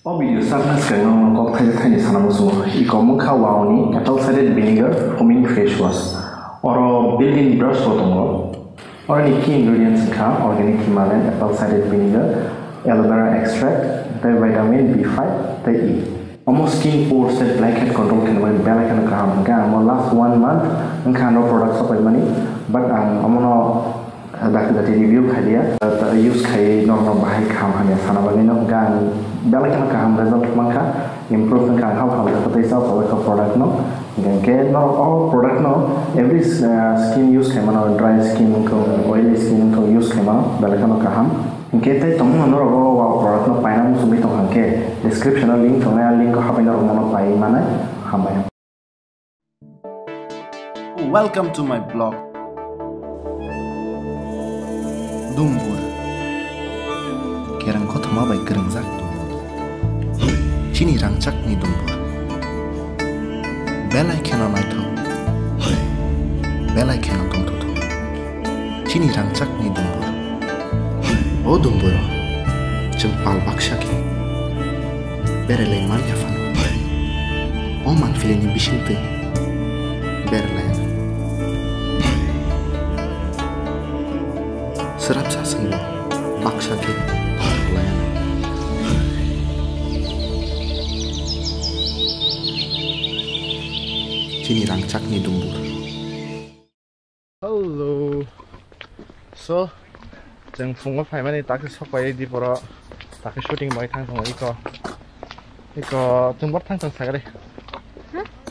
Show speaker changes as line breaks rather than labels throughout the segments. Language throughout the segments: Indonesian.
O video sarna skano kok thai sana musu ikomu khawani apple cider vinegar foaming face wash or built-in brush botongo or any key ingredients ka organic Himalayan apple cider vinegar aloe vera extract vitamin B5 E almost skin pores and blackhead control can when balakan ka hamga mo last 1 month ngkano products of money but amono dak review khadia use khai normal bahai kham hanya sana bagino gang balakan ka ham result mangka improve kan how the potential of the product no gang ke no all product no every skin use khai mano dry skin ko oily skin ko use khai mano balakan ka ham ke tai tom no ro wa product no paina mu sumi to hanke description link to na link ko hapaina ro mono pai mana hamaya. Welcome to my blog. Dumbur kerang kotama bai kerang zak dumbur chini rangchak ni dumbur belai kena naito belai kena tong to chini rangchak ni dumbur o dumbur jempal bakshaki berelai man yafan o man fileni bishinte berelai serap sasang lo baksa ke layan sini rangcak ni dumbur. Halo, so jeng fungo pai mani tak sokai di poro tak shooting mai thang thong iko jeng bor thang thong sagare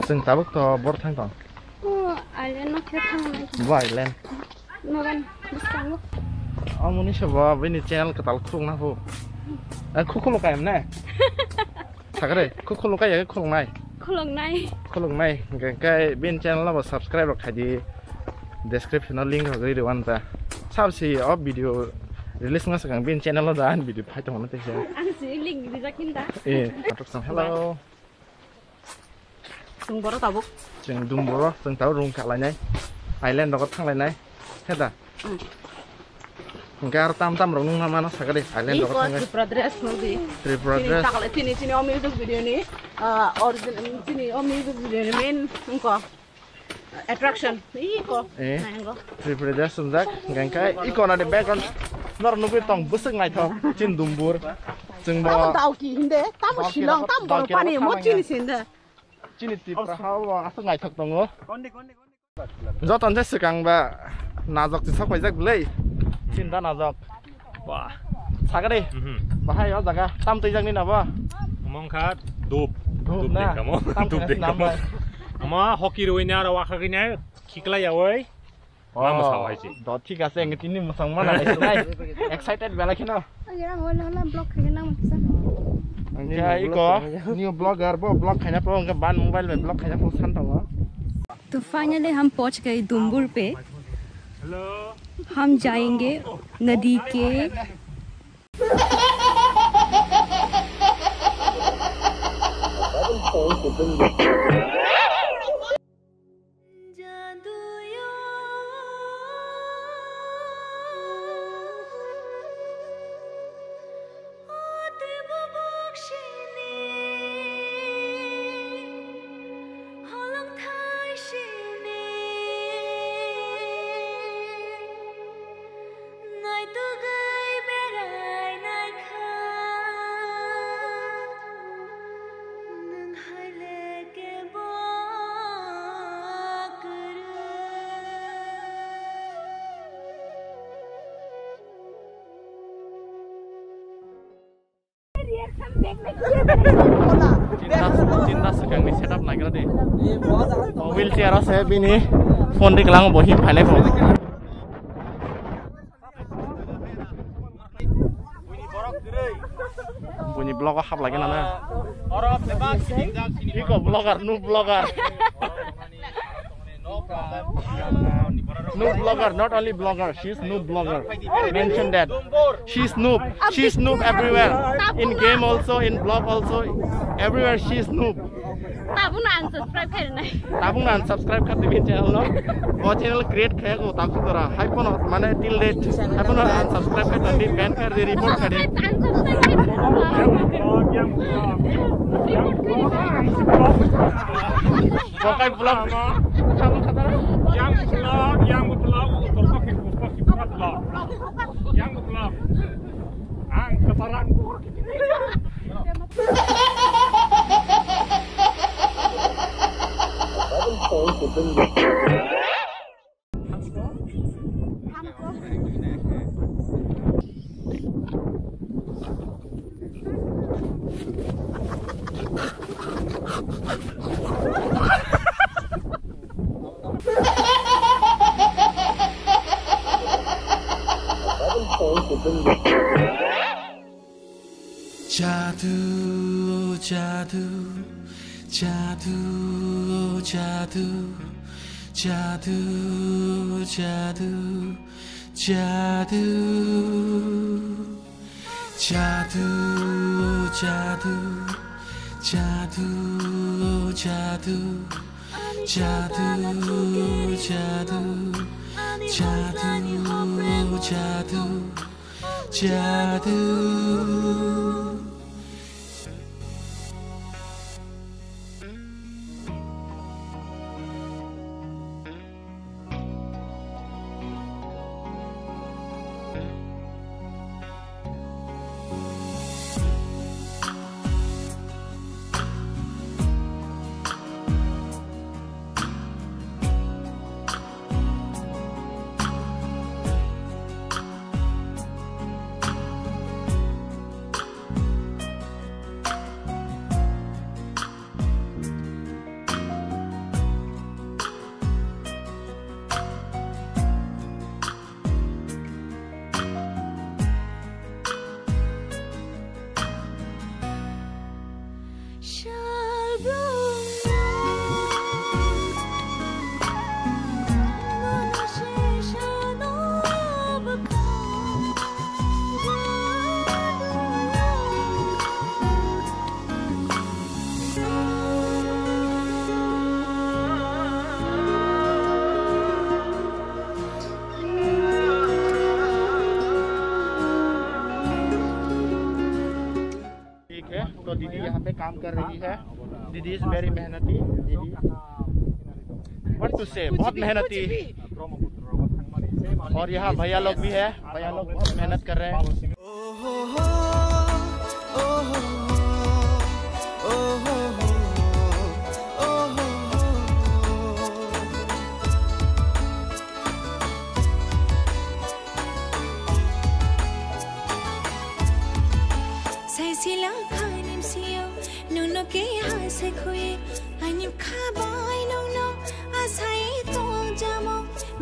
jeng tabuk to bor thang thong
island no thang
island
no kan bisang
Amuni coba ini channel ketal khung na fu. Khung lo kaim na. Sagare khung lo kai khung nai.
Khulong nai.
Kai bin channel la subscribe lo khaji description link ho gari wan ta. Sabsi of video release nga sakang bin channel lo dan video phai tong na te se.
Si link di jakin ta.
Atuk sam hello.
Sung boro tabuk.
Jeng dumboro jeng tau rung ka lai nai. Island ro thang lai nai. Heta. Enggak tam rong mana sagare island
iko Tripradres nodi
Tripradres
takle tini om music video ni original tini om music video ni main engko attraction iko nango
Tripradres sundak gangkai iko na de background nor nubi tong buseng ngai thong chin dumbur jeng ba
tau ki hinde tam silong tam bor pani mo chini sinde
chini tipra hawa asu ngai thok tong konde joton je sekang ba najok ti sakwai jak lei cinta nazok wah sagare bahai yo jaga tam tejang ni napa
among khat dub na dub de kamo ama hockey roina ra wa khagina khikla yawai ma sawai chi
do thik ase ngitini musang mana lai excited bela kino
agira hola block khina masa
angka iko new blogger bo blog khina pro angka ban mobile में blog khina pro san tong
तो फाइनली हम पहुंच गए दुम्बुर पे
हेलो
हम जाएंगे नदी के
cinta sekarang di setup lagi nanti wheelchair saya bini phone di kelang bohim phane pho bunyi blog hap lagi nana iko blogger nu blogger
Noob blogger, not only blogger, she's noob blogger. Mention that. She's noob. She's noob everywhere. In game also, in blog also, everywhere she's noob.
Tabung na unsubscribe kaya na.
Tabung na unsubscribe कर दिए channel no. वो channel create किया को ताकि तरह hype ना माने till date hype ना unsubscribe कर दे ban कर दे report कर दे. Pokoknya vlog kamu kata yang vlog untuk vlog yang vlog ang kesaran
Jadu, jadu, jadu, jadu, jadu, jadu, jadu, jadu, jadu, jadu, jadu, jadu, jadu, jadu, jadu, jadu.
तो दीदी यहाँ पे काम कर रही है. दीदी इज वेरी मेहनती. दीदी व्हाट टू से बहुत मेहनती. और यहाँ भैया लोग भी है. भैया लोग बहुत मेहनत कर रहे हैं.
Nuno ke hase khoye anip khabai nuno asai to jamo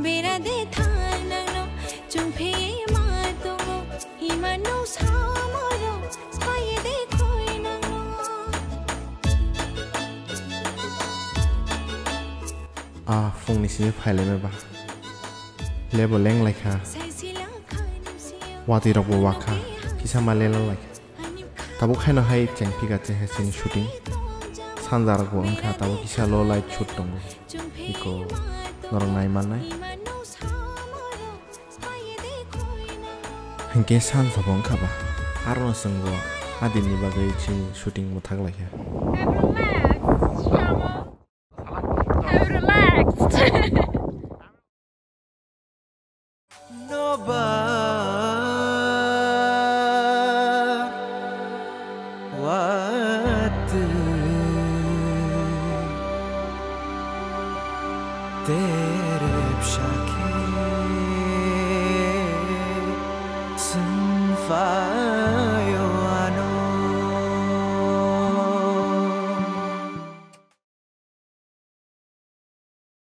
bera de thana no chumphe ma to imano samaro spaye de khoi na
phung ni sini phai le me ba le bo leng lai kha wati rok bo wa kha kisa ma le lo lai tabo khaina hai chengpi ga che hasin shooting sanjar go angkha tabo kisa lo light shoot tong iko norong nai man nai hangke san sabong kha ba arno sanggo adini bagai chi shooting mo thak lai ha
तेरे शाखे